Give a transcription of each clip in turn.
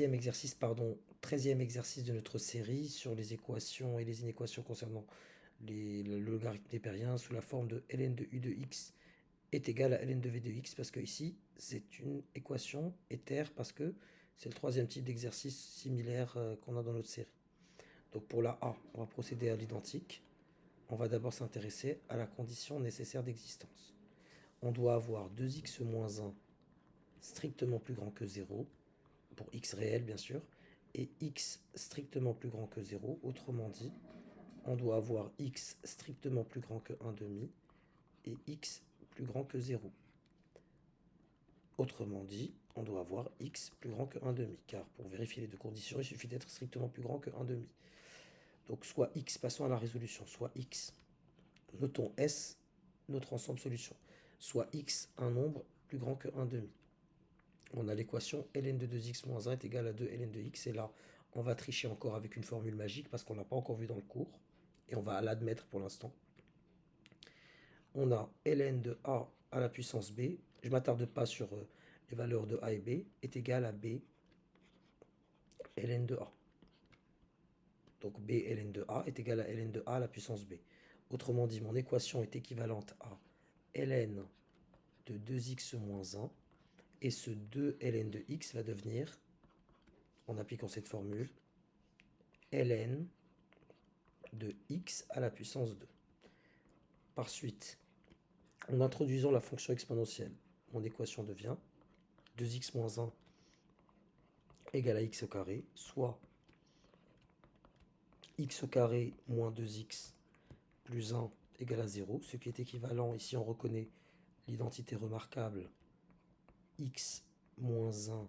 Exercice, pardon, 13e exercice de notre série sur les équations et les inéquations concernant le logarithme népérien sous la forme de ln de u de x est égal à ln de v de x, parce que ici c'est une équation éther, parce que c'est le troisième type d'exercice similaire qu'on a dans notre série. Donc pour la A, on va procéder à l'identique. On va d'abord s'intéresser à la condition nécessaire d'existence. On doit avoir 2x moins 1 strictement plus grand que 0, pour x réel bien sûr, et x strictement plus grand que 0. Autrement dit, on doit avoir x strictement plus grand que 1 demi et x plus grand que 0. Autrement dit, on doit avoir x plus grand que 1 demi, car pour vérifier les deux conditions, il suffit d'être strictement plus grand que 1 demi. Donc soit x, passons à la résolution, soit x, notons S, notre ensemble solution, soit x, un nombre plus grand que 1 demi. On a l'équation ln de 2x moins 1 est égal à 2 ln de x, et là, on va tricher encore avec une formule magique, parce qu'on n'a pas encore vu dans le cours, et on va l'admettre pour l'instant. On a ln de a à la puissance b, je ne m'attarde pas sur les valeurs de a et b, est égal à b ln de a. Donc b ln de a est égal à ln de a à la puissance b. Autrement dit, mon équation est équivalente à ln de 2x moins 1, et ce 2 ln de x va devenir, en appliquant cette formule, ln de x à la puissance 2. Par suite, en introduisant la fonction exponentielle, mon équation devient 2x moins 1 égale à x au carré, soit x au carré moins 2x plus 1 égale à 0, ce qui est équivalent, ici on reconnaît l'identité remarquable, x moins 1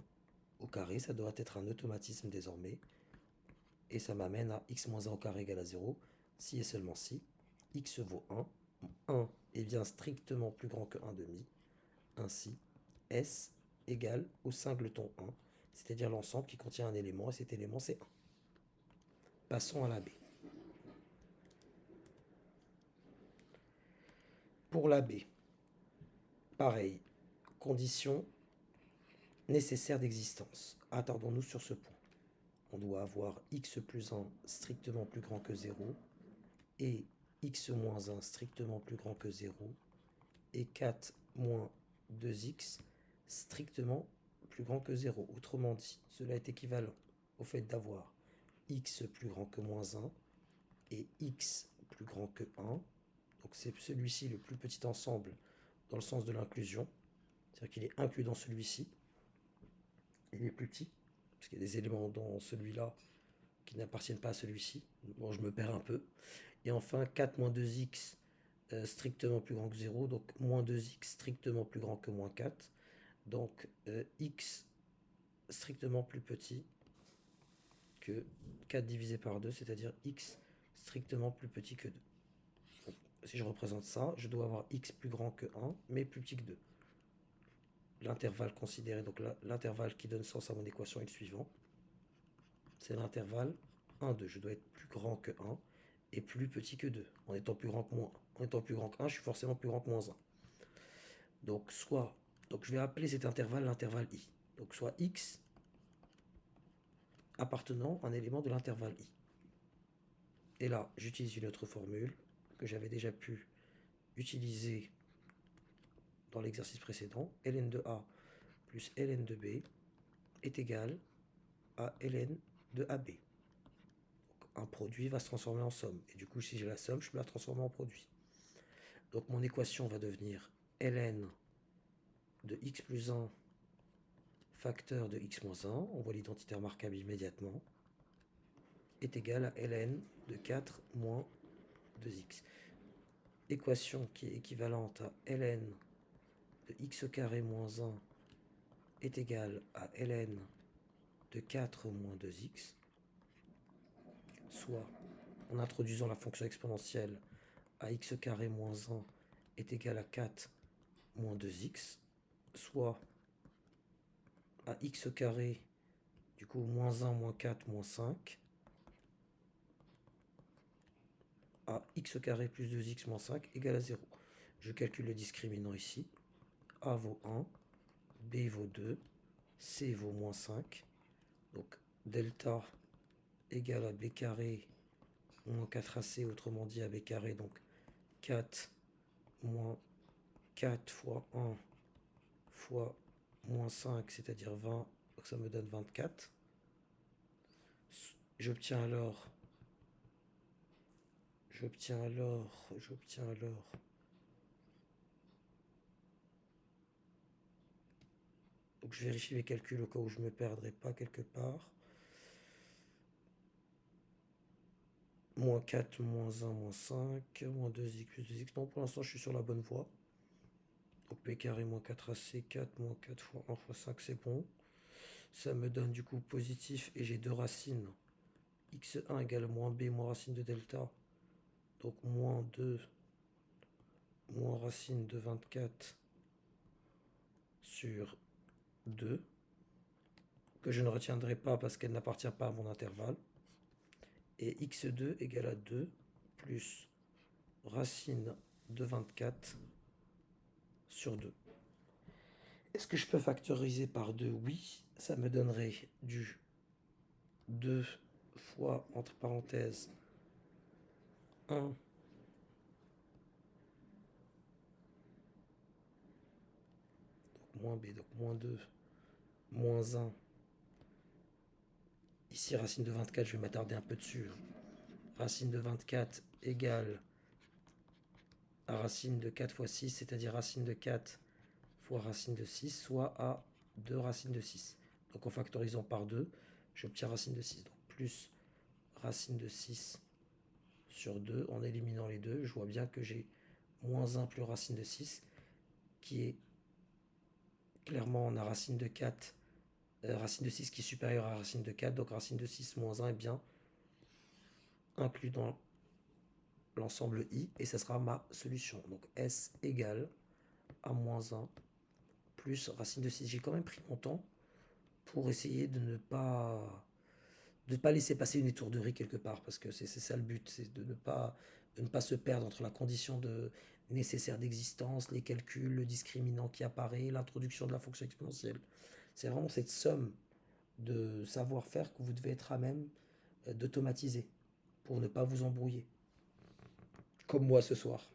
au carré, ça doit être un automatisme désormais, et ça m'amène à x moins 1 au carré égale à 0, si et seulement si x vaut 1, 1 est bien strictement plus grand que 1 demi, ainsi S égale au singleton 1, c'est-à-dire l'ensemble qui contient un élément, et cet élément c'est 1. Passons à la B. Pour la B, pareil, condition nécessaire d'existence. Attardons-nous sur ce point. On doit avoir x plus 1 strictement plus grand que 0, et x moins 1 strictement plus grand que 0, et 4 moins 2x strictement plus grand que 0. Autrement dit, cela est équivalent au fait d'avoir x plus grand que moins 1 et x plus grand que 1. Donc c'est celui-ci le plus petit ensemble dans le sens de l'inclusion. C'est-à-dire qu'il est inclus dans celui-ci. Il est plus petit, parce qu'il y a des éléments dans celui-là qui n'appartiennent pas à celui-ci. Bon, je me perds un peu. Et enfin, 4 moins 2x strictement plus grand que 0, donc moins 2x strictement plus grand que moins 4. Donc x strictement plus petit que 4 divisé par 2, c'est-à-dire x strictement plus petit que 2. Donc, si je représente ça, je dois avoir x plus grand que 1, mais plus petit que 2. L'intervalle considéré, donc l'intervalle qui donne sens à mon équation est le suivant. C'est l'intervalle 1, 2. Je dois être plus grand que 1 et plus petit que 2. En étant plus grand que moins 1. En étant plus grand que 1, je suis forcément plus grand que moins 1. Donc je vais appeler cet intervalle l'intervalle i. Donc soit x appartenant à un élément de l'intervalle i. Et là, j'utilise une autre formule que j'avais déjà pu utiliser dans l'exercice précédent. Ln de a plus ln de b est égal à ln de ab. Donc, un produit va se transformer en somme. Et du coup, si j'ai la somme, je peux la transformer en produit. Donc mon équation va devenir ln de x plus 1 facteur de x moins 1, on voit l'identité remarquable immédiatement, est égal à ln de 4 moins 2x. Équation qui est équivalente à ln de x au carré moins 1 est égale à ln de 4 moins 2x, soit, en introduisant la fonction exponentielle, à x au carré moins 1 est égal à 4 moins 2x, soit à x au carré, du coup moins 1 moins 4 moins 5, à x au carré plus 2x moins 5 égale à 0. Je calcule le discriminant ici. A vaut 1, B vaut 2, C vaut moins 5. Donc delta égale à b carré moins 4ac, autrement dit ab carré, donc 4 moins 4 fois 1 fois moins 5, c'est-à-dire 20, donc ça me donne 24. J'obtiens alors, donc je vérifie mes calculs au cas où je ne me perdrai pas quelque part. Moins 4, moins 1, moins 5, moins 2x plus 2x. Non, pour l'instant, je suis sur la bonne voie. Donc b carré moins 4ac, 4 moins 4 fois 1 fois 5, c'est bon. Ça me donne du coup positif et j'ai deux racines. x1 égale moins b moins racine de delta. Donc moins 2 moins racine de 24 sur 2, que je ne retiendrai pas parce qu'elle n'appartient pas à mon intervalle. Et x2 égale à 2 plus racine de 24 sur 2. Est-ce que je peux factoriser par 2? Oui, ça me donnerait du 2 fois, entre parenthèses, 1 donc moins b, donc moins 2, moins 1. Ici, racine de 24, je vais m'attarder un peu dessus. Racine de 24 égale à racine de 4 fois 6, c'est-à-dire racine de 4 fois racine de 6, soit à 2 racines de 6. Donc en factorisant par 2, j'obtiens racine de 6. Donc plus racine de 6 sur 2, en éliminant les deux, je vois bien que j'ai moins 1 plus racine de 6, qui est clairement, on a racine de 4, racine de 6 qui est supérieure à racine de 4, donc racine de 6 moins 1 est bien inclus dans l'ensemble I, et ça sera ma solution. Donc S égale à moins 1 plus racine de 6. J'ai quand même pris mon temps pour essayer de ne pas laisser passer une étourderie quelque part, parce que c'est ça le but, c'est de ne pas se perdre entre la condition de nécessaire d'existence, les calculs, le discriminant qui apparaît, l'introduction de la fonction exponentielle. C'est vraiment cette somme de savoir-faire que vous devez être à même d'automatiser pour ne pas vous embrouiller, comme moi ce soir.